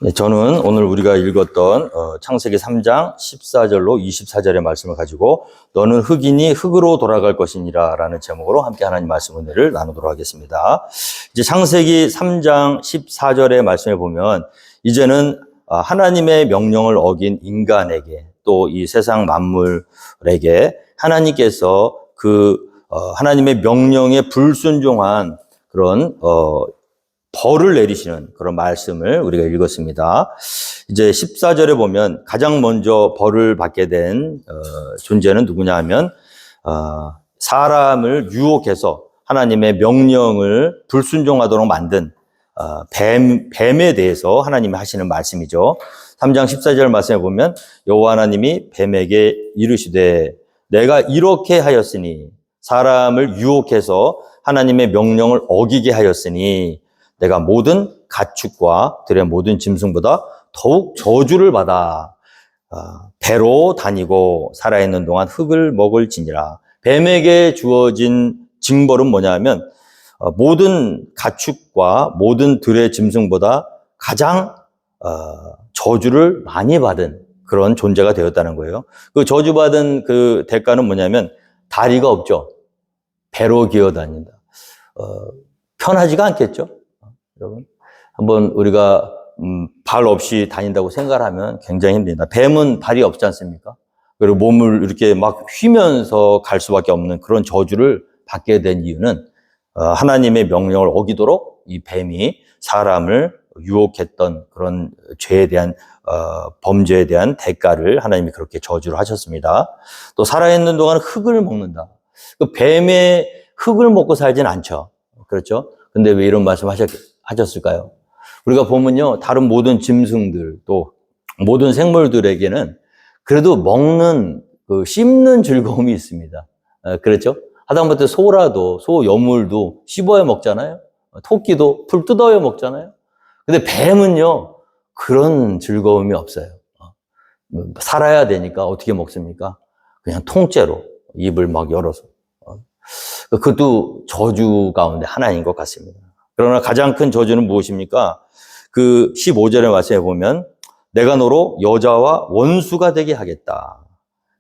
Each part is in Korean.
네, 저는 오늘 우리가 읽었던 창세기 3장 14절로 24절의 말씀을 가지고 너는 흙이니 흙으로 돌아갈 것이니라 라는 제목으로 함께 하나님 말씀 은혜를 나누도록 하겠습니다. 이제 창세기 3장 14절의 말씀에 보면 이제는 하나님의 명령을 어긴 인간에게 또 이 세상 만물에게 하나님께서 하나님의 명령에 불순종한 그런 벌을 내리시는 그런 말씀을 우리가 읽었습니다. 이제 14절에 보면 가장 먼저 벌을 받게 된 존재는 누구냐 하면 사람을 유혹해서 하나님의 명령을 불순종하도록 만든 뱀에 대해서 하나님이 하시는 말씀이죠. 3장 14절 말씀에 보면 여호와 하나님이 뱀에게 이르시되 내가 이렇게 하였으니 사람을 유혹해서 하나님의 명령을 어기게 하였으니 내가 모든 가축과 들의 모든 짐승보다 더욱 저주를 받아 배로 다니고 살아있는 동안 흙을 먹을지니라. 뱀에게 주어진 징벌은 뭐냐면 모든 가축과 모든 들의 짐승보다 가장 저주를 많이 받은 그런 존재가 되었다는 거예요. 그 저주받은 그 대가는 뭐냐면 다리가 없죠. 배로 기어다닌다. 편하지가 않겠죠. 여러분, 한번 우리가 발 없이 다닌다고 생각하면 굉장히 힘듭니다. 뱀은 발이 없지 않습니까? 그리고 몸을 이렇게 막 휘면서 갈 수밖에 없는 그런 저주를 받게 된 이유는 하나님의 명령을 어기도록 이 뱀이 사람을 유혹했던 그런 죄에 대한 범죄에 대한 대가를 하나님이 그렇게 저주를 하셨습니다. 또 살아있는 동안 흙을 먹는다. 그 뱀의 흙을 먹고 살진 않죠. 그렇죠? 근데 왜 이런 말씀 하셨을까요? 우리가 보면요, 다른 모든 짐승들 또 모든 생물들에게는 그래도 먹는 씹는 즐거움이 있습니다. 그렇죠? 하다못해 소라도 소 여물도 씹어야 먹잖아요. 토끼도 풀 뜯어야 먹잖아요. 근데 뱀은요 그런 즐거움이 없어요. 살아야 되니까 어떻게 먹습니까? 그냥 통째로 입을 막 열어서. 그것도 저주 가운데 하나인 것 같습니다. 그러나 가장 큰 저주는 무엇입니까? 그 15절의 말씀에 보면 내가 너로 여자와 원수가 되게 하겠다.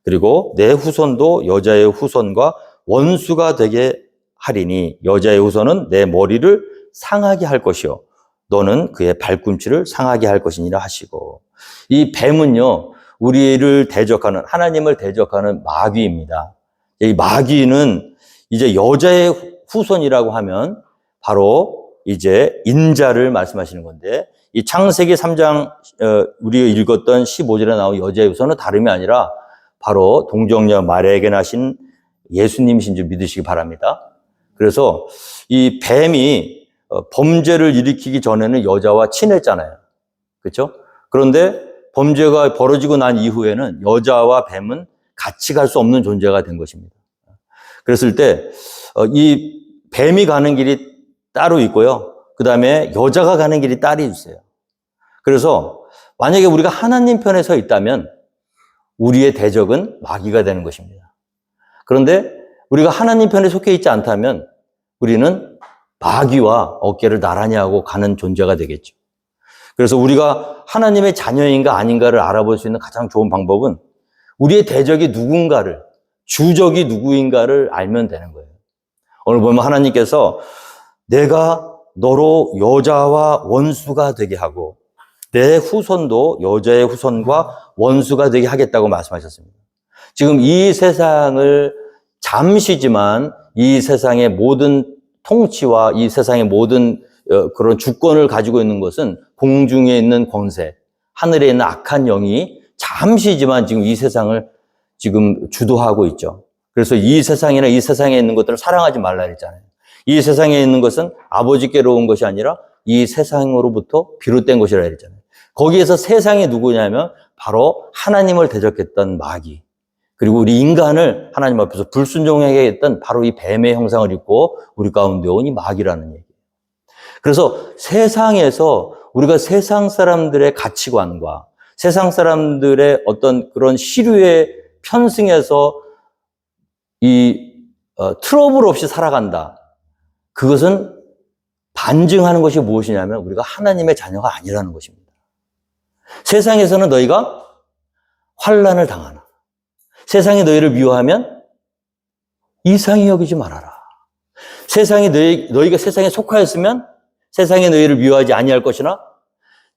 그리고 내 후손도 여자의 후손과 원수가 되게 하리니 여자의 후손은 내 머리를 상하게 할 것이요 너는 그의 발꿈치를 상하게 할 것이니라 하시고, 이 뱀은요 우리를 대적하는, 하나님을 대적하는 마귀입니다. 이 마귀는 이제 여자의 후손이라고 하면 바로 이제 인자를 말씀하시는 건데, 이 창세기 3장 우리가 읽었던 15절에 나온 여자의 후손은 다름이 아니라 바로 동정녀 마리아에게 나신 예수님이신 줄 믿으시기 바랍니다. 그래서 이 뱀이 범죄를 일으키기 전에는 여자와 친했잖아요. 그렇죠? 그런데 범죄가 벌어지고 난 이후에는 여자와 뱀은 같이 갈 수 없는 존재가 된 것입니다. 그랬을 때 이 뱀이 가는 길이 따로 있고요. 그 다음에 여자가 가는 길이 따로 있어요. 그래서 만약에 우리가 하나님 편에 서 있다면 우리의 대적은 마귀가 되는 것입니다. 그런데 우리가 하나님 편에 속해 있지 않다면 우리는 마귀와 어깨를 나란히 하고 가는 존재가 되겠죠. 그래서 우리가 하나님의 자녀인가 아닌가를 알아볼 수 있는 가장 좋은 방법은 우리의 대적이 누군가를, 주적이 누구인가를 알면 되는 거예요. 오늘 보면 하나님께서 내가 너로 여자와 원수가 되게 하고 내 후손도 여자의 후손과 원수가 되게 하겠다고 말씀하셨습니다. 지금 이 세상을 잠시지만 이 세상의 모든 통치와 이 세상의 모든 그런 주권을 가지고 있는 것은 공중에 있는 권세, 하늘에 있는 악한 영이 잠시지만 지금 이 세상을 지금 주도하고 있죠. 그래서 이 세상이나 이 세상에 있는 것들을 사랑하지 말라 그랬잖아요. 이 세상에 있는 것은 아버지께로 온 것이 아니라 이 세상으로부터 비롯된 것이라 그랬잖아요. 거기에서 세상이 누구냐면 바로 하나님을 대적했던 마귀, 그리고 우리 인간을 하나님 앞에서 불순종하게 했던 바로 이 뱀의 형상을 입고 우리 가운데 온 이 마귀라는 얘기예요. 그래서 세상에서 우리가 세상 사람들의 가치관과 세상 사람들의 어떤 그런 시류에 편승해서 트러블 없이 살아간다. 그것은 반증하는 것이 무엇이냐면 우리가 하나님의 자녀가 아니라는 것입니다. 세상에서는 너희가 환난을 당하나 세상이 너희를 미워하면 이상히 여기지 말아라. 세상이 너희가 세상에 속하였으면 세상이 너희를 미워하지 아니할 것이나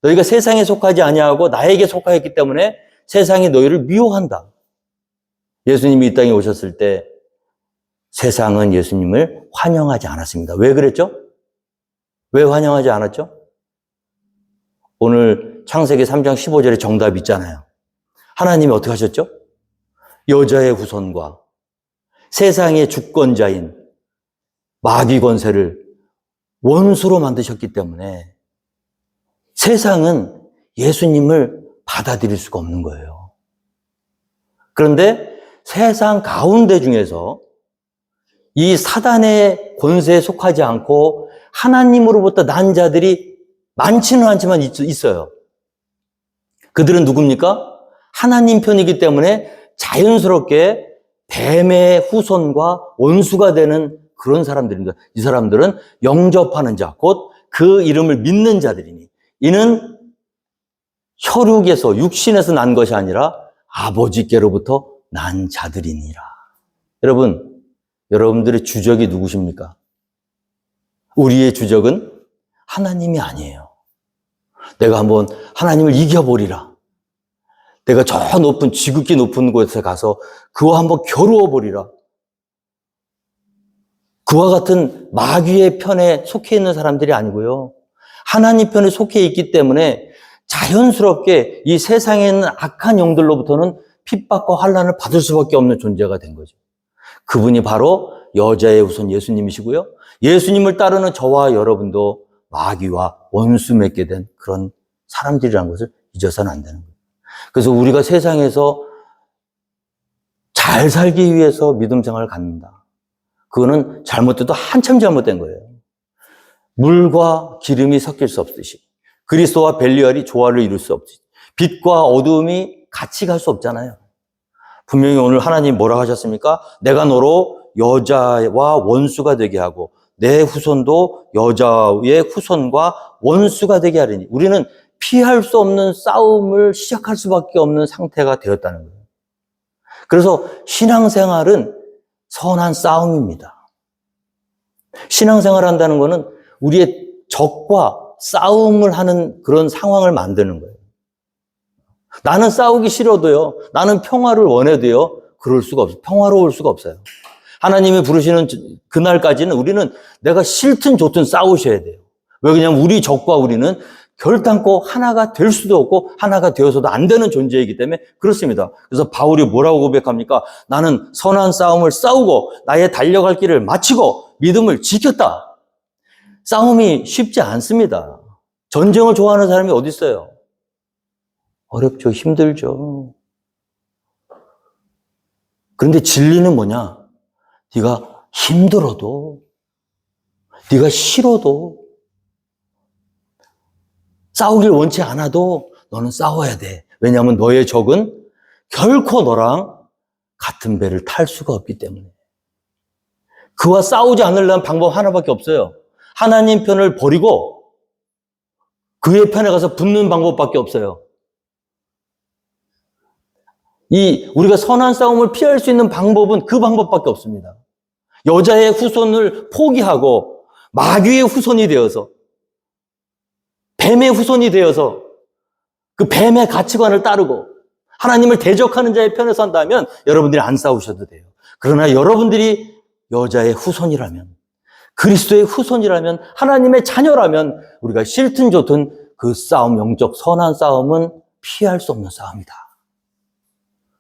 너희가 세상에 속하지 아니하고 나에게 속하였기 때문에 세상이 너희를 미워한다. 예수님이 이 땅에 오셨을 때 세상은 예수님을 환영하지 않았습니다. 왜 그랬죠? 왜 환영하지 않았죠? 오늘 창세기 3장 15절에 정답이 있잖아요. 하나님이 어떻게 하셨죠? 여자의 후손과 세상의 주권자인 마귀 권세를 원수로 만드셨기 때문에 세상은 예수님을 받아들일 수가 없는 거예요. 그런데 세상 가운데 중에서 이 사단의 권세에 속하지 않고 하나님으로부터 난 자들이 많지는 않지만 있어요. 그들은 누굽니까? 하나님 편이기 때문에 자연스럽게 뱀의 후손과 원수가 되는 그런 사람들입니다. 이 사람들은 영접하는 자, 곧 그 이름을 믿는 자들이니 이는 혈육에서 육신에서 난 것이 아니라 아버지께로부터 난 자들이니라. 여러분들의 주적이 누구십니까? 우리의 주적은 하나님이 아니에요. 내가 한번 하나님을 이겨버리라. 내가 저 높은 지극히 높은 곳에 가서 그와 한번 겨루어버리라. 그와 같은 마귀의 편에 속해 있는 사람들이 아니고요. 하나님 편에 속해 있기 때문에 자연스럽게 이 세상에 있는 악한 영들로부터는 핍박과 환난을 받을 수밖에 없는 존재가 된 거죠. 그분이 바로 여자의 후손 예수님이시고요. 예수님을 따르는 저와 여러분도 마귀와 원수 맺게 된 그런 사람들이라는 것을 잊어서는 안 되는 거예요. 그래서 우리가 세상에서 잘 살기 위해서 믿음 생활을 갖는다. 그거는 잘못돼도 한참 잘못된 거예요. 물과 기름이 섞일 수 없듯이 그리스도와 벨리알이 조화를 이룰 수 없듯이 빛과 어두움이 같이 갈 수 없잖아요. 분명히 오늘 하나님 뭐라고 하셨습니까? 내가 너로 여자와 원수가 되게 하고 내 후손도 여자의 후손과 원수가 되게 하리니 우리는 피할 수 없는 싸움을 시작할 수밖에 없는 상태가 되었다는 거예요. 그래서 신앙생활은 선한 싸움입니다. 신앙생활을 한다는 것은 우리의 적과 싸움을 하는 그런 상황을 만드는 거예요. 나는 싸우기 싫어도요. 나는 평화를 원해도요. 그럴 수가 없어요. 평화로울 수가 없어요. 하나님이 부르시는 그날까지는 우리는 내가 싫든 좋든 싸우셔야 돼요. 왜 그러냐면 우리 적과 우리는 결단코 하나가 될 수도 없고 하나가 되어서도 안 되는 존재이기 때문에 그렇습니다. 그래서 바울이 뭐라고 고백합니까? 나는 선한 싸움을 싸우고 나의 달려갈 길을 마치고 믿음을 지켰다. 싸움이 쉽지 않습니다. 전쟁을 좋아하는 사람이 어디 있어요? 어렵죠. 힘들죠. 그런데 진리는 뭐냐? 네가 힘들어도 네가 싫어도 싸우길 원치 않아도 너는 싸워야 돼. 왜냐하면 너의 적은 결코 너랑 같은 배를 탈 수가 없기 때문에. 그와 싸우지 않으려면 방법 하나밖에 없어요. 하나님 편을 버리고 그의 편에 가서 붙는 방법밖에 없어요. 우리가 선한 싸움을 피할 수 있는 방법은 그 방법밖에 없습니다. 여자의 후손을 포기하고 마귀의 후손이 되어서 뱀의 후손이 되어서 그 뱀의 가치관을 따르고 하나님을 대적하는 자의 편에 선다면 여러분들이 안 싸우셔도 돼요. 그러나 여러분들이 여자의 후손이라면 그리스도의 후손이라면 하나님의 자녀라면 우리가 싫든 좋든 그 싸움, 영적 선한 싸움은 피할 수 없는 싸움이다.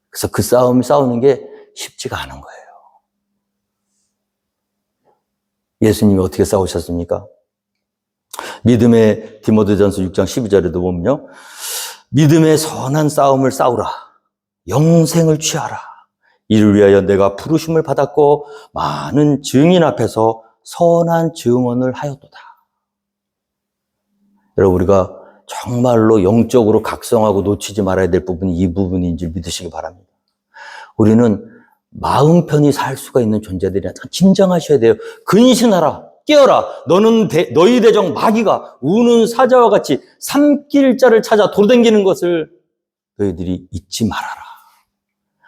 그래서 그 싸움을 싸우는 게 쉽지가 않은 거예요. 예수님이 어떻게 싸우셨습니까? 믿음의 디모데전서 6장 12절에도 보면요. 믿음의 선한 싸움을 싸우라. 영생을 취하라. 이를 위하여 내가 부르심을 받았고 많은 증인 앞에서 선한 증언을 하였도다. 여러분 우리가 정말로 영적으로 각성하고 놓치지 말아야 될 부분이 이 부분인 줄 믿으시기 바랍니다. 우리는 마음 편히 살 수가 있는 존재들이라 진정하셔야 돼요. 근신하라. 깨어라. 너희 대적 마귀가 우는 사자와 같이 삼킬 자를 찾아 돌아다니는 것을 너희들이 잊지 말아라.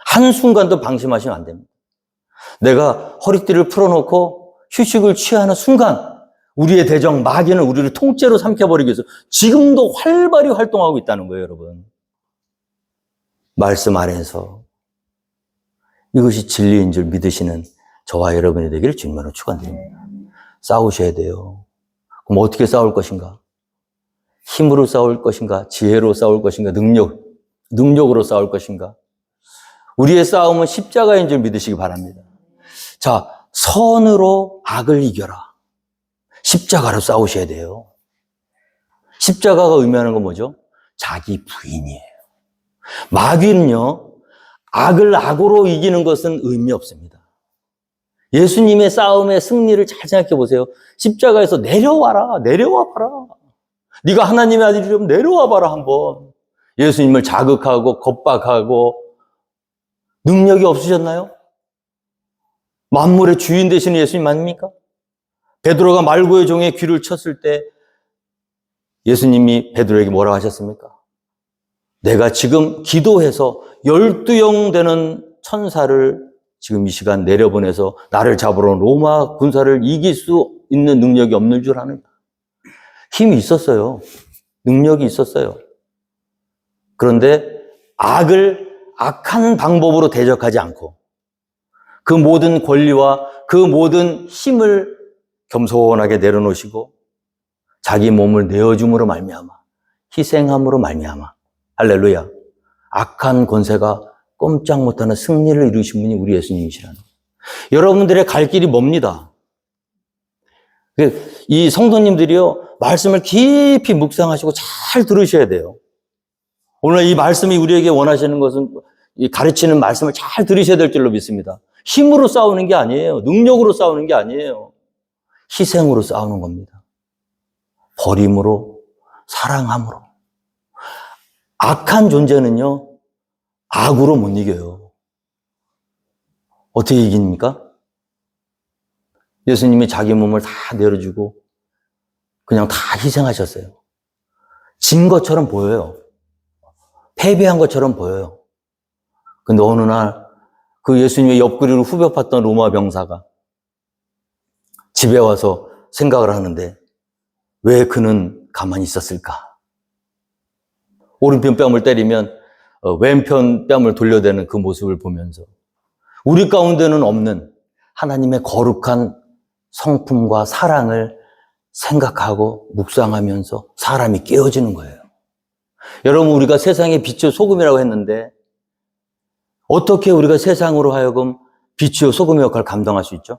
한순간도 방심하시면 안 됩니다. 내가 허리띠를 풀어놓고 휴식을 취하는 순간 우리의 대적 마귀는 우리를 통째로 삼켜버리기 위해서 지금도 활발히 활동하고 있다는 거예요, 여러분. 말씀 안에서 이것이 진리인 줄 믿으시는 저와 여러분이 되기를 주님으로 축원드립니다. 싸우셔야 돼요. 그럼 어떻게 싸울 것인가? 힘으로 싸울 것인가? 지혜로 싸울 것인가? 능력으로 싸울 것인가? 우리의 싸움은 십자가인 줄 믿으시기 바랍니다. 자, 선으로 악을 이겨라. 십자가로 싸우셔야 돼요. 십자가가 의미하는 건 뭐죠? 자기 부인이에요. 마귀는요, 악을 악으로 이기는 것은 의미 없습니다. 예수님의 싸움의 승리를 잘 생각해 보세요. 십자가에서 내려와라, 내려와 봐라. 네가 하나님의 아들이라면 내려와 봐라 한번. 예수님을 자극하고 겁박하고 능력이 없으셨나요? 만물의 주인 되시는 예수님 맞습니까? 베드로가 말고의 종의 귀를 쳤을 때 예수님이 베드로에게 뭐라고 하셨습니까? 내가 지금 기도해서 12영 되는 천사를 지금 이 시간 내려보내서 나를 잡으러 온 로마 군사를 이길 수 있는 능력이 없는 줄 아는가? 힘이 있었어요. 능력이 있었어요. 그런데 악한 방법으로 대적하지 않고 그 모든 권리와 그 모든 힘을 겸손하게 내려놓으시고 자기 몸을 내어줌으로 말미암아 희생함으로 말미암아 할렐루야 악한 권세가 꼼짝 못하는 승리를 이루신 분이 우리 예수님이시라는 거예요. 여러분들의 갈 길이 멉니다. 이 성도님들이요 말씀을 깊이 묵상하시고 잘 들으셔야 돼요. 오늘 이 말씀이 우리에게 원하시는 것은 이 가르치는 말씀을 잘 들으셔야 될 줄로 믿습니다. 힘으로 싸우는 게 아니에요. 능력으로 싸우는 게 아니에요. 희생으로 싸우는 겁니다. 버림으로, 사랑함으로. 악한 존재는요, 악으로 못 이겨요. 어떻게 이깁니까? 예수님이 자기 몸을 다 내려주고 그냥 다 희생하셨어요. 진 것처럼 보여요. 패배한 것처럼 보여요. 근데 어느 날 그 예수님의 옆구리를 후벼 팠던 로마 병사가 집에 와서 생각을 하는데 왜 그는 가만히 있었을까? 오른편 뺨을 때리면 왼편 뺨을 돌려대는 그 모습을 보면서 우리 가운데는 없는 하나님의 거룩한 성품과 사랑을 생각하고 묵상하면서 사람이 깨어지는 거예요. 여러분 우리가 세상의 빛이요 소금이라고 했는데 어떻게 우리가 세상으로 하여금 빛이요 소금의 역할을 감당할 수 있죠?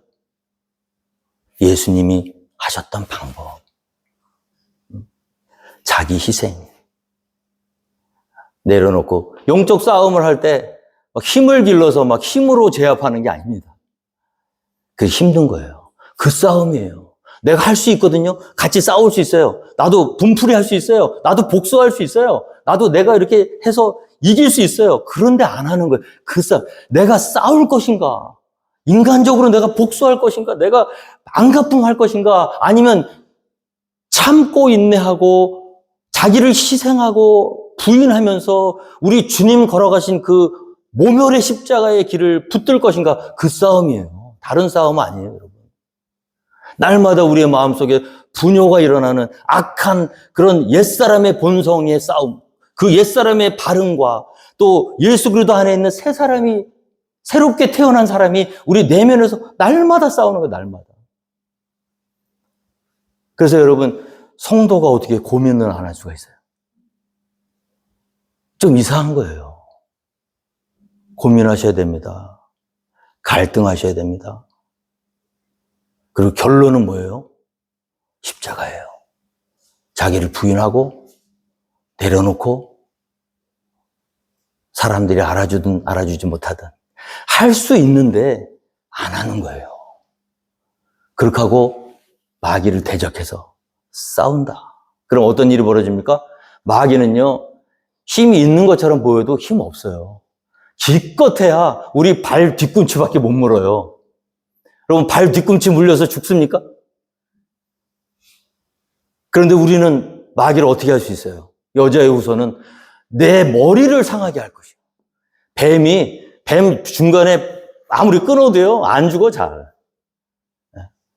예수님이 하셨던 방법. 자기 희생. 내려놓고 영적 싸움을 할 때 힘을 길러서 막 힘으로 제압하는 게 아닙니다. 그게 힘든 거예요. 그 싸움이에요. 내가 할 수 있거든요. 같이 싸울 수 있어요. 나도 분풀이 할 수 있어요. 나도 복수할 수 있어요. 나도 내가 이렇게 해서 이길 수 있어요. 그런데 안 하는 거예요. 그 싸움. 내가 싸울 것인가? 인간적으로 내가 복수할 것인가? 내가 안갚음할 것인가? 아니면 참고 인내하고 자기를 희생하고 부인하면서 우리 주님 걸어가신 그 모멸의 십자가의 길을 붙들 것인가? 그 싸움이에요. 다른 싸움은 아니에요, 여러분. 날마다 우리의 마음속에 분노가 일어나는 악한 그런 옛사람의 본성의 싸움, 그 옛사람의 발음과 또 예수 그리스도 안에 있는 새 사람이, 새롭게 태어난 사람이 우리 내면에서 날마다 싸우는 거예요, 날마다. 그래서 여러분, 성도가 어떻게 고민을 안 할 수가 있어요? 좀 이상한 거예요. 고민하셔야 됩니다. 갈등하셔야 됩니다. 그리고 결론은 뭐예요? 십자가예요. 자기를 부인하고 내려놓고 사람들이 알아주든 알아주지 못하든 할 수 있는데 안 하는 거예요. 그렇게 하고 마귀를 대적해서 싸운다. 그럼 어떤 일이 벌어집니까? 마귀는요, 힘이 있는 것처럼 보여도 힘 없어요. 기껏해야 우리 발 뒤꿈치밖에 못 물어요. 여러분 발 뒤꿈치 물려서 죽습니까? 그런데 우리는 마귀를 어떻게 할 수 있어요? 여자의 후손은 내 머리를 상하게 할 것이에요. 뱀 중간에 아무리 끊어도요, 안 죽어, 잘.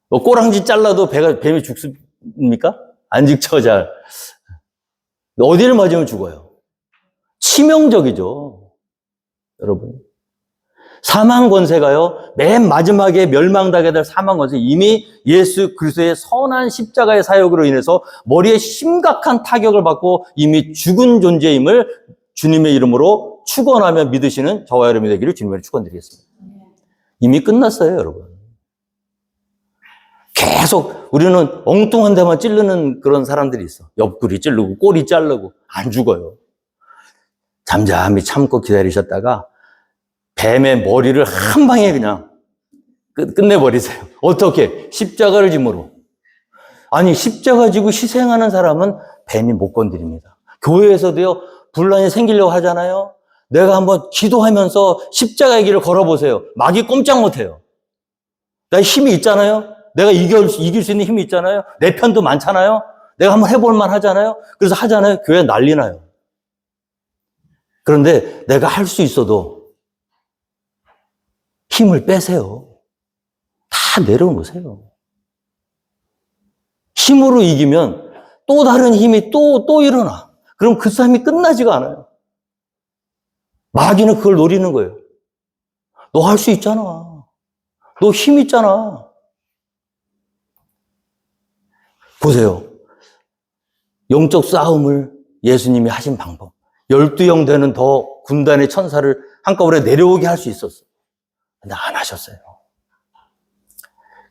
꼬랑지 잘라도 뱀이 죽습니까? 안 죽죠, 잘. 어디를 맞으면 죽어요? 치명적이죠. 여러분. 사망 권세가요, 맨 마지막에 멸망당하게 될 사망 권세, 이미 예수 그리스도의 선한 십자가의 사역으로 인해서 머리에 심각한 타격을 받고 이미 죽은 존재임을 주님의 이름으로 축원하며 믿으시는 저와 여러분이 되기를 주님의 축원드리겠습니다. 이미 끝났어요, 여러분. 계속 우리는 엉뚱한 데만 찌르는 그런 사람들이 있어. 옆구리 찌르고 꼬리 자르고 안 죽어요. 잠잠히 참고 기다리셨다가 뱀의 머리를 한 방에 그냥 끝내버리세요. 어떻게? 십자가를 짐으로. 아니, 십자가 지고 희생하는 사람은 뱀이 못 건드립니다. 교회에서도요, 분란이 생기려고 하잖아요. 내가 한번 기도하면서 십자가의 길을 걸어보세요. 마귀 꼼짝 못해요. 나 힘이 있잖아요. 내가 이길 수 있는 힘이 있잖아요. 내 편도 많잖아요. 내가 한번 해볼만 하잖아요. 그래서 하잖아요. 교회 난리 나요. 그런데 내가 할 수 있어도 힘을 빼세요. 다 내려놓으세요. 힘으로 이기면 또 다른 힘이 또 일어나. 그럼 그 싸움이 끝나지가 않아요. 마귀는 그걸 노리는 거예요. 너 할 수 있잖아. 너 힘 있잖아. 보세요. 영적 싸움을 예수님이 하신 방법. 12영 되는 더 군단의 천사를 한꺼번에 내려오게 할 수 있었어요. 근데 안 하셨어요.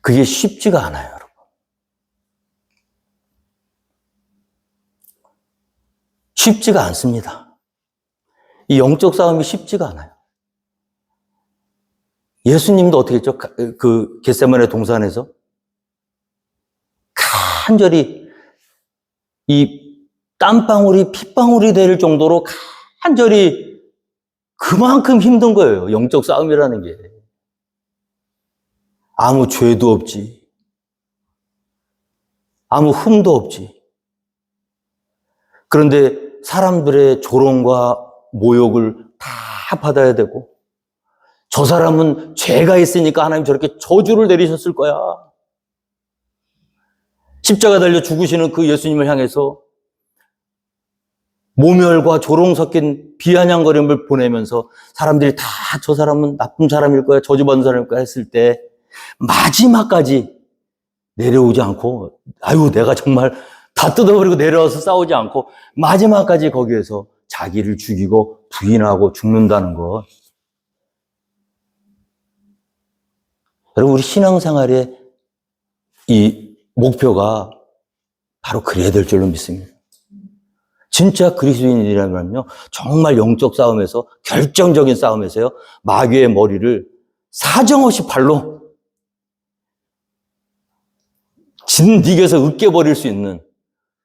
그게 쉽지가 않아요, 여러분. 쉽지가 않습니다. 이 영적 싸움이 쉽지가 않아요. 예수님도 어떻게 했죠? 그 겟세마네 동산에서 간절히 이 땀방울이 핏방울이 될 정도로 간절히 그만큼 힘든 거예요. 영적 싸움이라는 게. 아무 죄도 없지. 아무 흠도 없지. 그런데 사람들의 조롱과 모욕을 다 받아야 되고, 저 사람은 죄가 있으니까 하나님 저렇게 저주를 내리셨을 거야. 십자가 달려 죽으시는 그 예수님을 향해서 모멸과 조롱 섞인 비아냥거림을 보내면서 사람들이 다 저 사람은 나쁜 사람일 거야, 저주받은 사람일 거야 했을 때 마지막까지 내려오지 않고, 아유, 내가 정말 다 뜯어버리고 내려와서 싸우지 않고 마지막까지 거기에서 자기를 죽이고 부인하고 죽는다는 것. 여러분, 우리 신앙생활의 이 목표가 바로 그래야 될 줄로 믿습니다. 진짜 그리스도인이라면요, 정말 영적 싸움에서, 결정적인 싸움에서요, 마귀의 머리를 사정없이 발로 진딕에서 으깨버릴 수 있는,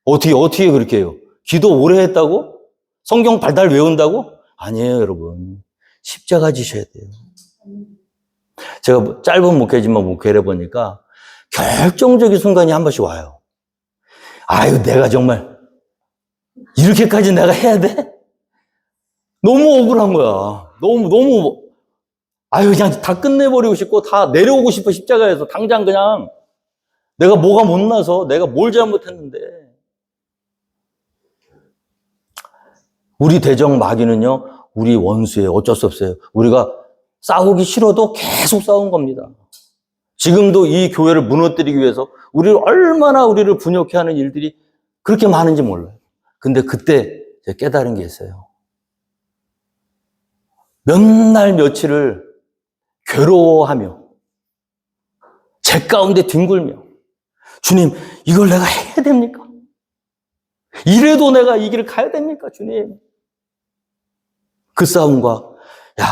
어떻게 그렇게 해요? 기도 오래 했다고? 성경 발달 외운다고? 아니에요, 여러분. 십자가 지셔야 돼요. 제가 짧은 목회지만 목회를 해보니까 결정적인 순간이 한 번씩 와요. 아유, 내가 정말 이렇게까지 내가 해야 돼? 너무 억울한 거야. 너무, 아유, 그냥 다 끝내버리고 싶고, 다 내려오고 싶어, 십자가에서. 당장 그냥. 내가 뭐가 못나서, 내가 뭘 잘못했는데. 우리 대적 마귀는요, 우리 원수예요. 어쩔 수 없어요. 우리가 싸우기 싫어도 계속 싸운 겁니다. 지금도 이 교회를 무너뜨리기 위해서 우리를 분욕해 하는 일들이 그렇게 많은지 몰라요. 근데 그때 제가 깨달은 게 있어요. 몇 날 며칠을 괴로워하며 제 가운데 뒹굴며, 주님, 이걸 내가 해야 됩니까? 이래도 내가 이 길을 가야 됩니까, 주님? 그 싸움과, 야,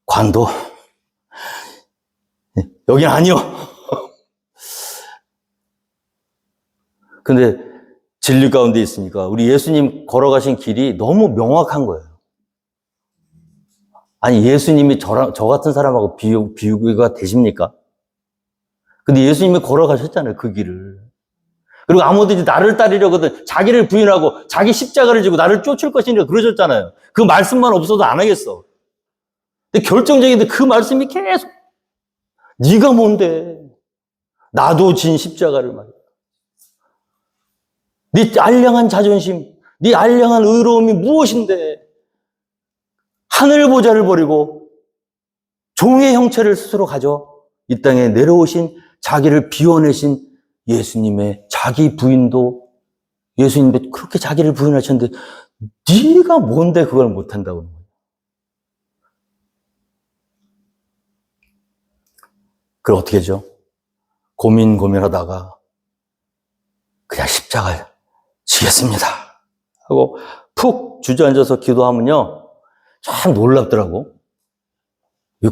관도, 여긴 아니요. 근데 진리 가운데 있으니까 우리 예수님 걸어가신 길이 너무 명확한 거예요. 아니, 예수님이 저 같은 사람하고 비유가 되십니까? 근데 예수님이 걸어가셨잖아요, 그 길을. 그리고 아무든지 나를 따르려거든 자기를 부인하고 자기 십자가를 지고 나를 쫓을 것이니까 그러셨잖아요. 그 말씀만 없어도 안 하겠어. 근데 결정적인데 그 말씀이 계속 네가 뭔데? 나도 진 십자가를 말이야. 네 알량한 자존심, 네 알량한 의로움이 무엇인데 하늘 보좌를 버리고 종의 형체를 스스로 가져 이 땅에 내려오신 자기를 비워내신 예수님의 자기 부인도 예수님도 그렇게 자기를 부인하셨는데 네가 뭔데 그걸 못한다고 하는 거예요. 그걸 어떻게 하죠? 고민하다가 그냥 십자가를 지겠습니다 하고 푹 주저앉아서 기도하면요 참 놀랍더라고.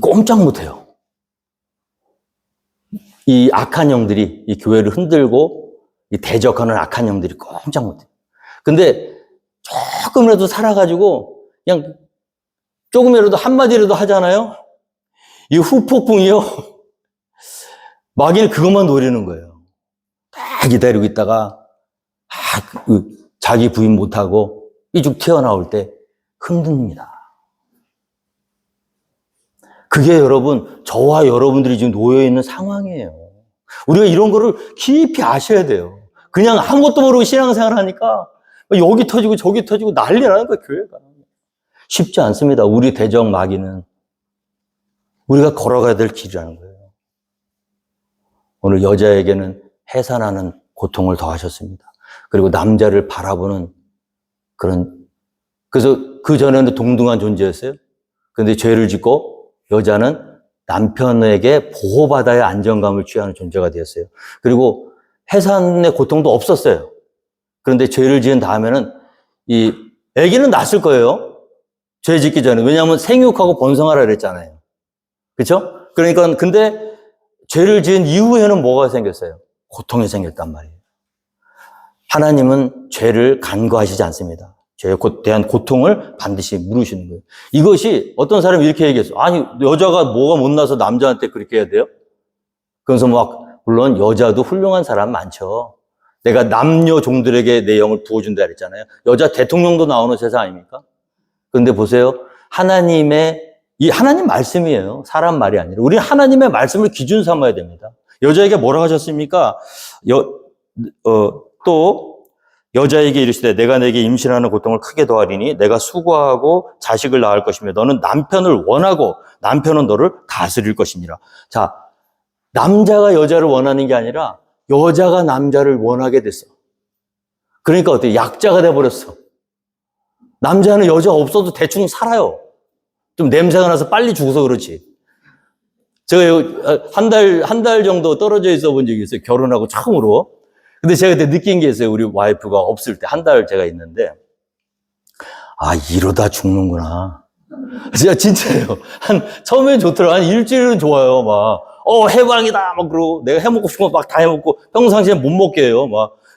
꼼짝 못해요. 이 악한 영들이 이 교회를 흔들고 이 대적하는 악한 영들이 꼼짝 못해요. 근데 조금이라도 살아가지고 그냥 조금이라도 한마디라도 하잖아요. 이 후폭풍이요. 마귀는 그것만 노리는 거예요. 다 기다리고 있다가 자기 부인 못하고 이죽 튀어나올 때 흔듭니다. 그게 여러분 저와 여러분들이 지금 놓여있는 상황이에요. 우리가 이런 거를 깊이 아셔야 돼요. 그냥 아무것도 모르고 신앙생활 하니까 여기 터지고 저기 터지고 난리 나는 거예요. 교회가. 쉽지 않습니다. 우리 대적 마귀는 우리가 걸어가야 될 길이라는 거예요. 오늘 여자에게는 해산하는 고통을 더하셨습니다. 그리고 남자를 바라보는 그래서 그 전에는 동등한 존재였어요. 그런데 죄를 짓고 여자는 남편에게 보호받아야 안정감을 취하는 존재가 되었어요. 그리고 해산의 고통도 없었어요. 그런데 죄를 지은 다음에는 이 아기는 낳았을 거예요. 죄 짓기 전에. 왜냐하면 생육하고 번성하라 그랬잖아요. 그렇죠? 그러니까 근데 죄를 지은 이후에는 뭐가 생겼어요? 고통이 생겼단 말이에요. 하나님은 죄를 간과하시지 않습니다. 죄에 대한 고통을 반드시 물으시는 거예요. 이것이 어떤 사람이 이렇게 얘기했어. 아니 여자가 뭐가 못나서 남자한테 그렇게 해야 돼요? 그래서 물론 여자도 훌륭한 사람 많죠. 내가 남녀 종들에게 내 영을 부어준다 그랬잖아요. 여자 대통령도 나오는 세상 아닙니까? 그런데 보세요. 이 하나님 말씀이에요. 사람 말이 아니라. 우리는 하나님의 말씀을 기준 삼아야 됩니다. 여자에게 뭐라고 하셨습니까? 또 여자에게 이르시되 내가 내게 임신하는 고통을 크게 더하리니 내가 수고하고 자식을 낳을 것이며 너는 남편을 원하고 남편은 너를 다스릴 것이니라. 자, 남자가 여자를 원하는 게 아니라 여자가 남자를 원하게 됐어. 그러니까 어때? 약자가 돼버렸어. 남자는 여자 없어도 대충 살아요. 좀 냄새가 나서 빨리 죽어서 그렇지. 제가 한 달 정도 떨어져 있어 본 적이 있어요. 결혼하고 처음으로. 근데 제가 그때 느낀 게 있어요. 우리 와이프가 없을 때 한 달 제가 있는데 이러다 죽는구나. 진짜예요. 처음엔 좋더라. 한 일주일은 좋아요. 해방이다. 그러고 내가 해먹고 싶은 거 다 해먹고 평상시에 못 먹게 해요.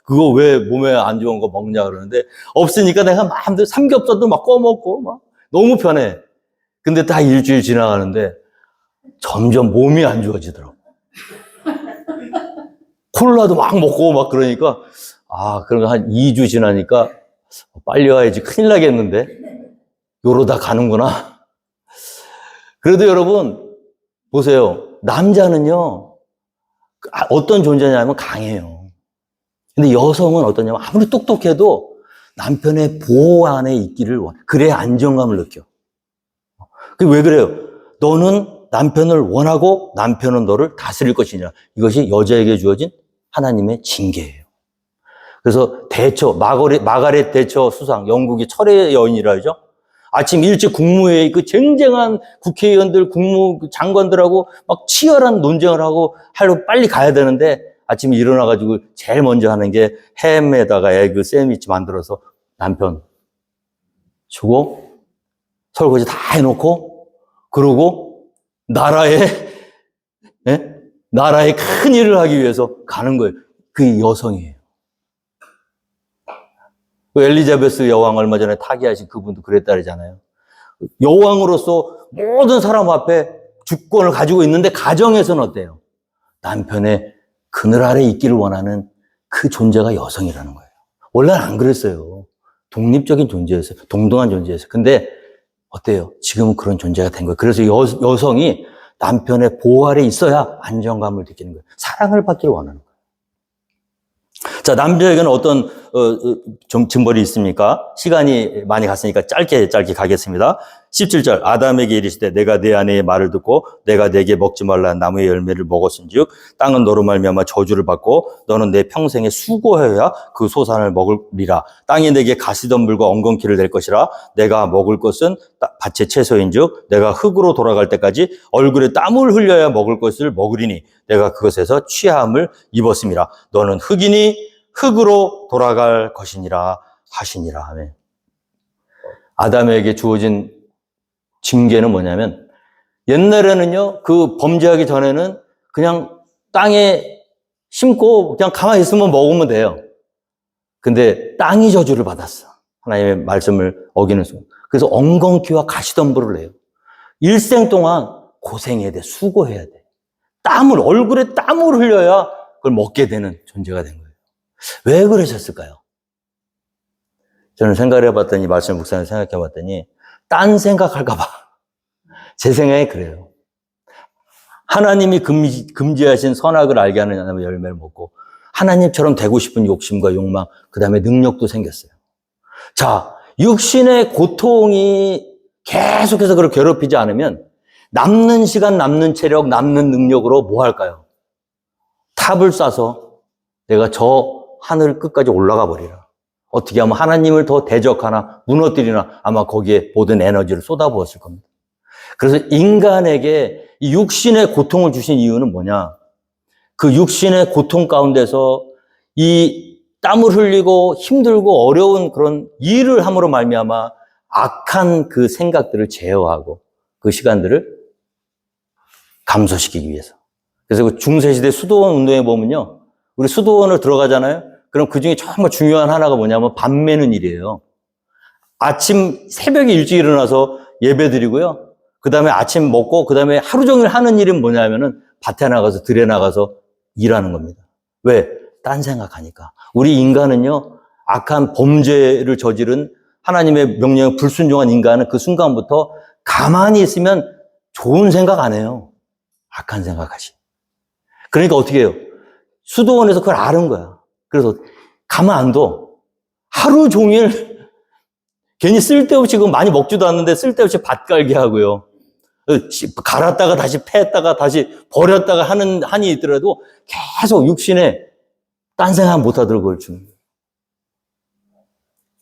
그거 왜 몸에 안 좋은 거 먹냐 그러는데 없으니까 내가 마음대로 삼겹살도 꺼먹고 너무 편해. 근데 딱 일주일 지나가는데 점점 몸이 안 좋아지더라고. 콜라도 먹고 그러니까 그런 거 한 2주 지나니까 빨리 와야지 큰일 나겠는데 요러다 가는구나. 그래도 여러분 보세요. 남자는요 어떤 존재냐면 강해요. 근데 여성은 어떠냐면 아무리 똑똑해도 남편의 보호 안에 있기를 원해. 그래야 안정감을 느껴. 왜 그래요? 너는 남편을 원하고 남편은 너를 다스릴 것이냐. 이것이 여자에게 주어진 하나님의 징계예요. 그래서 마가렛 대처 수상, 영국의 철의 여인이라 하죠. 아침 일찍 국무회의 그 쟁쟁한 국회의원들, 국무장관들하고 치열한 논쟁을 하고 하루 빨리 가야 되는데 아침에 일어나가지고 제일 먼저 하는 게 햄에다가 에그 샌드위치 만들어서 남편 주고 설거지 다 해놓고 그러고 나라의 큰 일을 하기 위해서 가는 거예요. 그게 여성이에요. 엘리자베스 여왕 얼마 전에 타계하신 그분도 그랬다 그러잖아요. 여왕으로서 모든 사람 앞에 주권을 가지고 있는데 가정에서는 어때요? 남편의 그늘 아래 있기를 원하는 그 존재가 여성이라는 거예요. 원래는 안 그랬어요. 독립적인 존재였어요. 동등한 존재였어요. 근데 어때요? 지금은 그런 존재가 된 거예요. 그래서 여성이 남편의 보호 아래 있어야 안정감을 느끼는 거예요. 사랑을 받기를 원하는 거예요. 자, 남자에게는 어떤 증벌이 있습니까? 시간이 많이 갔으니까 짧게 가겠습니다. 17절, 아담에게 이르시되 내가 내 아내의 말을 듣고 내가 내게 먹지 말라 나무의 열매를 먹었은즉 땅은 너로 말미암아 저주를 받고 너는 내 평생에 수고해야 그 소산을 먹으리라. 땅이 내게 가시덤불과 엉겅퀴를 낼 것이라. 내가 먹을 것은 밭의 채소인즉 내가 흙으로 돌아갈 때까지 얼굴에 땀을 흘려야 먹을 것을 먹으리니 내가 그것에서 취함을 입었음이라. 너는 흙이니 흙으로 돌아갈 것이니라 하시니라. 아멘. 아담에게 주어진 징계는 뭐냐면, 옛날에는요, 그 범죄하기 전에는 그냥 땅에 심고 그냥 가만히 있으면 먹으면 돼요. 근데 땅이 저주를 받았어. 하나님의 말씀을 어기는 순간. 그래서 엉겅퀴와 가시덤불을 해요. 일생 동안 고생해야 돼. 수고해야 돼. 얼굴에 땀을 흘려야 그걸 먹게 되는 존재가 된 거예요. 왜 그러셨을까요? 저는 생각을 해봤더니, 말씀 묵상을 생각해봤더니, 딴 생각할까봐. 제 생각이 그래요. 하나님이 금지하신 선악을 알게 하는 열매를 먹고, 하나님처럼 되고 싶은 욕심과 욕망, 그 다음에 능력도 생겼어요. 자, 육신의 고통이 계속해서 그걸 괴롭히지 않으면, 남는 시간, 남는 체력, 남는 능력으로 뭐 할까요? 탑을 쏴서 내가 저 하늘 끝까지 올라가 버리라. 어떻게 하면 하나님을 더 대적하나 무너뜨리나 아마 거기에 모든 에너지를 쏟아부었을 겁니다. 그래서 인간에게 이 육신의 고통을 주신 이유는 뭐냐? 그 육신의 고통 가운데서 이 땀을 흘리고 힘들고 어려운 그런 일을 함으로 말미암아 악한 그 생각들을 제어하고 그 시간들을 감소시키기 위해서. 그래서 그 중세시대 수도원 운동에 보면요. 우리 수도원을 들어가잖아요. 그럼 그 중에 정말 중요한 하나가 뭐냐면 밥 매는 일이에요. 아침 새벽에 일찍 일어나서 예배 드리고요. 그 다음에 아침 먹고 그 다음에 하루 종일 하는 일은 뭐냐면은 밭에 나가서 들에 나가서 일하는 겁니다. 왜? 딴 생각하니까. 우리 인간은요. 악한 범죄를 저지른 하나님의 명령에 불순종한 인간은 그 순간부터 가만히 있으면 좋은 생각 안 해요. 악한 생각하시. 그러니까 어떻게 해요? 수도원에서 그걸 아는 거야. 그래서 가만 안 둬. 하루 종일 괜히 쓸데없이 그거 많이 먹지도 않는데 쓸데없이 밭 갈게 하고요. 갈았다가 다시 패했다가 다시 버렸다가 하는 한이 있더라도 계속 육신에 딴 생각 못 하도록 그걸 주는 거예요.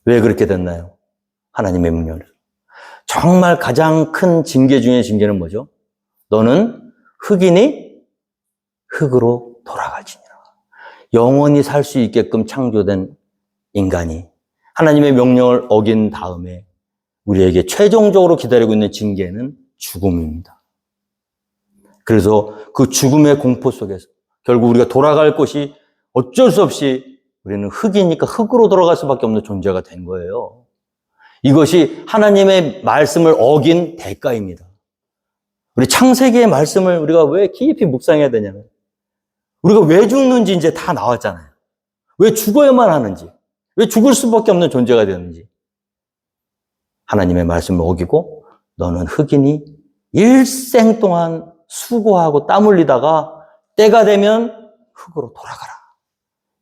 왜 그렇게 됐나요? 하나님의 명령을. 정말 가장 큰 징계 중에 징계는 뭐죠? 너는 흙이니 흙으로 돌아가지니라. 영원히 살 수 있게끔 창조된 인간이 하나님의 명령을 어긴 다음에 우리에게 최종적으로 기다리고 있는 징계는 죽음입니다. 그래서 그 죽음의 공포 속에서 결국 우리가 돌아갈 곳이 어쩔 수 없이 우리는 흙이니까 흙으로 돌아갈 수밖에 없는 존재가 된 거예요. 이것이 하나님의 말씀을 어긴 대가입니다. 우리 창세기의 말씀을 우리가 왜 깊이 묵상해야 되냐면 우리가 왜 죽는지 이제 다 나왔잖아요. 왜 죽어야만 하는지, 왜 죽을 수밖에 없는 존재가 되었는지. 하나님의 말씀을 어기고 너는 흙이니 일생 동안 수고하고 땀 흘리다가 때가 되면 흙으로 돌아가라.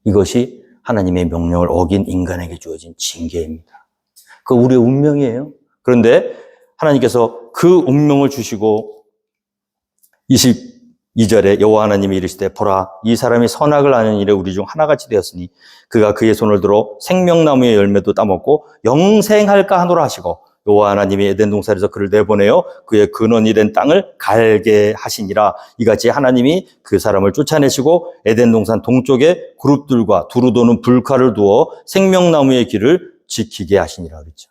이것이 하나님의 명령을 어긴 인간에게 주어진 징계입니다. 그 우리의 운명이에요. 그런데 하나님께서 그 운명을 주시고 22절에 여호와 하나님이 이르시되 보라 이 사람이 선악을 아는 일에 우리 중 하나같이 되었으니 그가 그의 손을 들어 생명나무의 열매도 따먹고 영생할까 하노라 하시고 여호와 하나님이 에덴 동산에서 그를 내보내어 그의 근원이 된 땅을 갈게 하시니라. 이같이 하나님이 그 사람을 쫓아내시고 에덴 동산 동쪽에 그룹들과 두루 도는 불칼을 두어 생명나무의 길을 지키게 하시니라 그랬죠.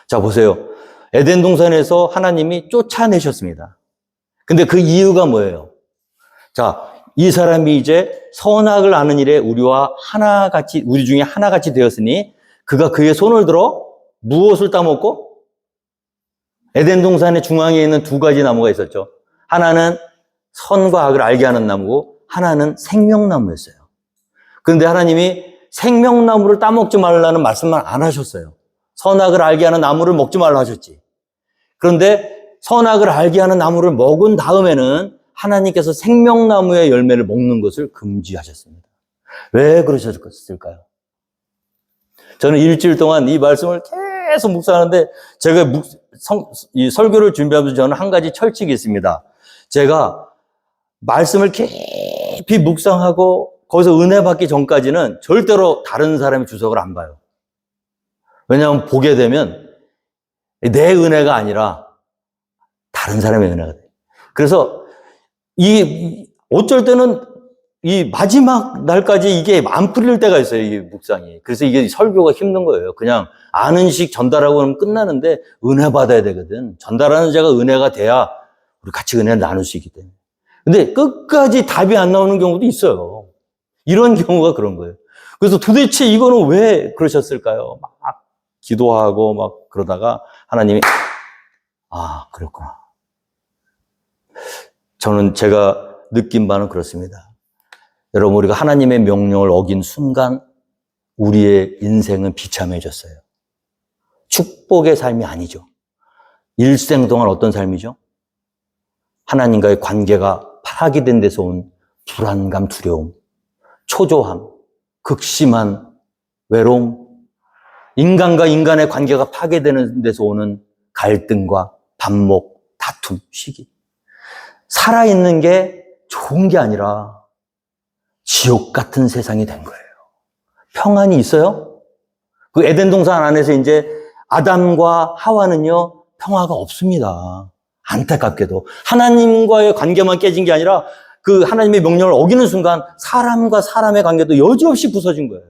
자 보세요. 에덴 동산에서 하나님이 쫓아내셨습니다. 근데 그 이유가 뭐예요? 자, 이 사람이 이제 선악을 아는 일에 우리와 하나같이, 우리 중에 하나같이 되었으니 그가 그의 손을 들어 무엇을 따먹고? 에덴 동산의 중앙에 있는 두 가지 나무가 있었죠. 하나는 선과 악을 알게 하는 나무고 하나는 생명나무였어요. 그런데 하나님이 생명나무를 따먹지 말라는 말씀만 안 하셨어요. 선악을 알게 하는 나무를 먹지 말라 하셨지. 그런데 선악을 알게 하는 나무를 먹은 다음에는 하나님께서 생명나무의 열매를 먹는 것을 금지하셨습니다. 왜 그러셨을까요? 저는 일주일 동안 이 말씀을 계속 묵상하는데 제가 이 설교를 준비하면서 저는 한 가지 철칙이 있습니다. 제가 말씀을 깊이 묵상하고 거기서 은혜 받기 전까지는 절대로 다른 사람의 주석을 안 봐요. 왜냐하면 보게 되면 내 은혜가 아니라 다른 사람의 은혜가 돼요. 그래서 어쩔 때는 이 마지막 날까지 이게 안 풀릴 때가 있어요, 이 묵상이. 그래서 이게 설교가 힘든 거예요. 그냥 아는 식 전달하고 하면 끝나는데 은혜 받아야 되거든. 전달하는 자가 은혜가 돼야 우리 같이 은혜를 나눌 수 있기 때문에. 근데 끝까지 답이 안 나오는 경우도 있어요. 이런 경우가 그런 거예요. 그래서 도대체 이거는 왜 그러셨을까요? 막 기도하고 막 그러다가 하나님이 그랬구나. 저는 제가 느낀 바는 그렇습니다. 여러분, 우리가 하나님의 명령을 어긴 순간 우리의 인생은 비참해졌어요. 축복의 삶이 아니죠. 일생 동안 어떤 삶이죠? 하나님과의 관계가 파괴된 데서 온 불안감, 두려움, 초조함, 극심한 외로움, 인간과 인간의 관계가 파괴되는 데서 오는 갈등과 반목, 다툼, 시기. 살아있는 게 좋은 게 아니라 지옥 같은 세상이 된 거예요. 평안이 있어요? 그 에덴 동산 안에서 이제 아담과 하와는요, 평화가 없습니다. 안타깝게도. 하나님과의 관계만 깨진 게 아니라 그 하나님의 명령을 어기는 순간 사람과 사람의 관계도 여지없이 부서진 거예요.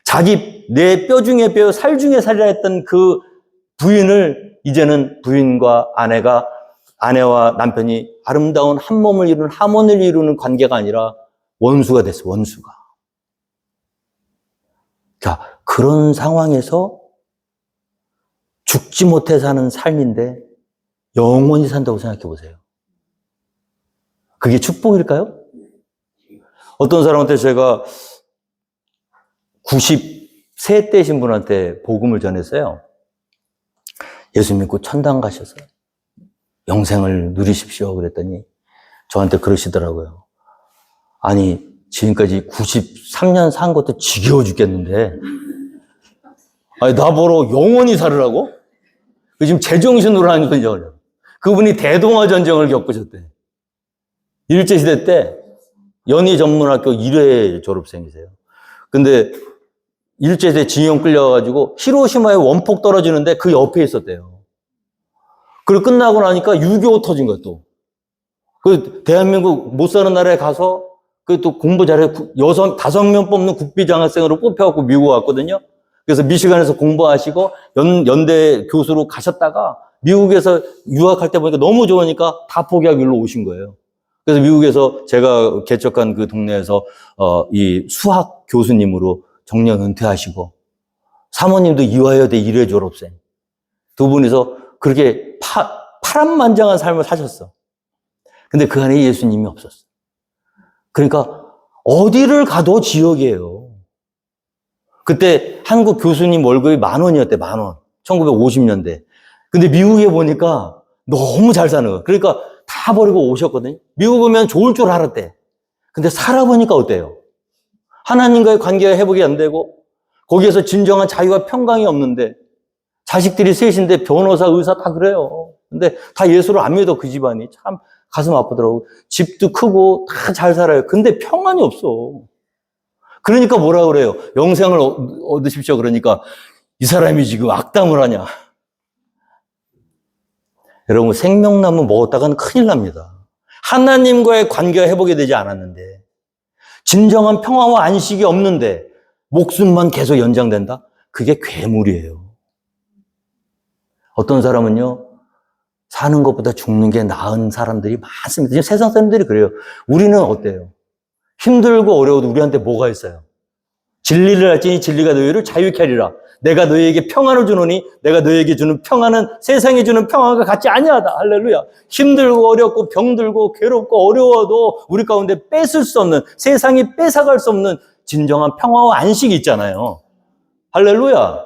자기 내 뼈 중에 뼈, 살 중에 살이라 했던 그 부인을 이제는 부인과 아내와 남편이 아름다운 한 몸을 이루는 하모니를 이루는 관계가 아니라 원수가 됐어, 원수가. 자, 그런 상황에서 죽지 못해 사는 삶인데 영원히 산다고 생각해 보세요. 그게 축복일까요? 어떤 사람한테 제가 90세 때신 분한테 복음을 전했어요. 예수 믿고 천당 가셔서 영생을 누리십시오. 그랬더니 저한테 그러시더라고요. 아니, 지금까지 93년 산 것도 지겨워 죽겠는데, 아니, 나보러 영원히 살으라고? 지금 제정신으로 하는 거죠. 그분이 대동아 전쟁을 겪으셨대. 일제시대 때 연희전문학교 1회 졸업생이세요. 근데 일제시대 징용 끌려가지고 히로시마에 원폭 떨어지는데 그 옆에 있었대요. 그리고 끝나고 나니까 6.25 터진 거야, 또. 그 대한민국 못 사는 나라에 가서 그 또 공부 잘해 여성 5명 뽑는 국비장학생으로 뽑혀갖고 미국 왔거든요. 그래서 미시간에서 공부하시고 연대 교수로 가셨다가 미국에서 유학할 때 보니까 너무 좋으니까 다 포기하고 일로 오신 거예요. 그래서 미국에서 제가 개척한 그 동네에서 이 수학 교수님으로 정년 은퇴하시고 사모님도 이화여대 1회 졸업생. 두 분이서 그렇게 파란만장한 삶을 사셨어. 근데 그 안에 예수님이 없었어. 그러니까 어디를 가도 지옥이에요. 그때 한국 교수님 월급이 10,000원이었대, 10,000원. 1950년대. 근데 미국에 보니까 너무 잘 사는 거예요. 그러니까 다 버리고 오셨거든요. 미국 오면 좋을 줄 알았대. 근데 살아보니까 어때요? 하나님과의 관계가 회복이 안 되고 거기에서 진정한 자유와 평강이 없는데 자식들이 셋인데 변호사, 의사 다 그래요. 근데 다 예수를 안 믿어, 그 집안이. 참 가슴 아프더라고. 집도 크고 다 잘 살아요. 근데 평안이 없어. 그러니까 뭐라 그래요? 영생을 얻으십시오. 그러니까 이 사람이 지금 악담을 하냐. 여러분, 생명나무 먹었다가는 큰일 납니다. 하나님과의 관계가 회복이 되지 않았는데, 진정한 평화와 안식이 없는데 목숨만 계속 연장된다? 그게 괴물이에요. 어떤 사람은요, 사는 것보다 죽는 게 나은 사람들이 많습니다. 지금 세상 사람들이 그래요. 우리는 어때요? 힘들고 어려워도 우리한테 뭐가 있어요? 진리를 알지니 진리가 너희를 자유케 하리라. 내가 너희에게 평안을 주노니 내가 너희에게 주는 평안은 세상에 주는 평안과 같지 아니하다. 할렐루야. 힘들고 어렵고 병들고 괴롭고 어려워도 우리 가운데 뺏을 수 없는, 세상이 뺏어갈 수 없는 진정한 평화와 안식이 있잖아요. 할렐루야.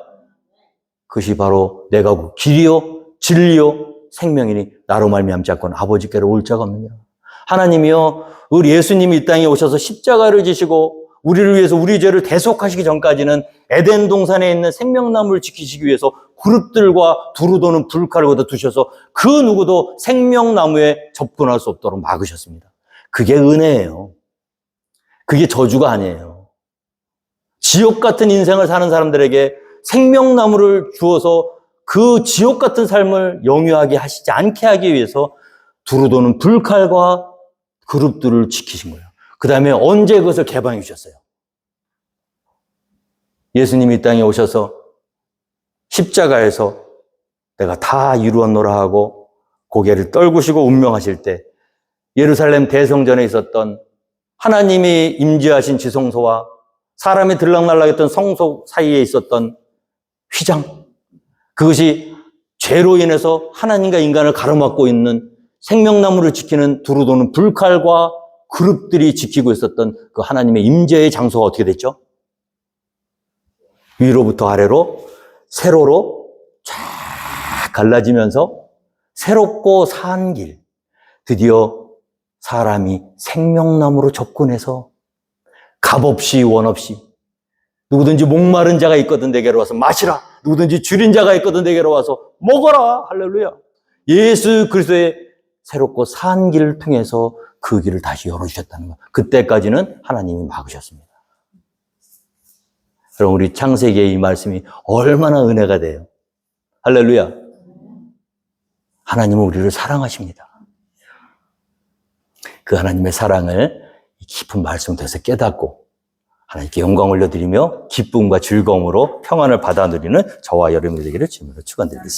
그것이 바로 내가 그 길이요 진리요 생명이니 나로 말미암지 않고는 아버지께로 올 자가 없느냐. 하나님이요, 우리 예수님이 이 땅에 오셔서 십자가를 지시고 우리를 위해서 우리 죄를 대속하시기 전까지는 에덴 동산에 있는 생명나무를 지키시기 위해서 그룹들과 두루 도는 불칼을 거다 두셔서 그 누구도 생명나무에 접근할 수 없도록 막으셨습니다. 그게 은혜예요. 그게 저주가 아니에요. 지옥 같은 인생을 사는 사람들에게 생명나무를 주어서 그 지옥 같은 삶을 영유하게 하시지 않게 하기 위해서 두루 도는 불칼과 그룹들을 지키신 거예요. 그 다음에 언제 그것을 개방해 주셨어요? 예수님이 이 땅에 오셔서 십자가에서 내가 다 이루었노라 하고 고개를 떨구시고 운명하실 때 예루살렘 대성전에 있었던 하나님이 임재하신 지성소와 사람이 들락날락했던 성소 사이에 있었던 휘장, 그것이 죄로 인해서 하나님과 인간을 가로막고 있는 생명나무를 지키는 두루 도는 불칼과 그룹들이 지키고 있었던 그 하나님의 임재의 장소가 어떻게 됐죠? 위로부터 아래로 세로로 쫙 갈라지면서 새롭고 산 길, 드디어 사람이 생명나무로 접근해서 값없이 원없이 누구든지 목마른 자가 있거든 내게로 와서 마시라, 누구든지 줄인 자가 있거든 내게로 와서 먹어라. 할렐루야. 예수 그리스도의 새롭고 산 길을 통해서 그 길을 다시 열어주셨다는 것. 그때까지는 하나님이 막으셨습니다. 그럼 우리 창세기의 이 말씀이 얼마나 은혜가 돼요. 할렐루야. 하나님은 우리를 사랑하십니다. 그 하나님의 사랑을 깊은 말씀 통해서 깨닫고 하나님께 영광 올려드리며 기쁨과 즐거움으로 평안을 받아 누리는 저와 여러분이 되기를 주님으로 축원드리겠습니다.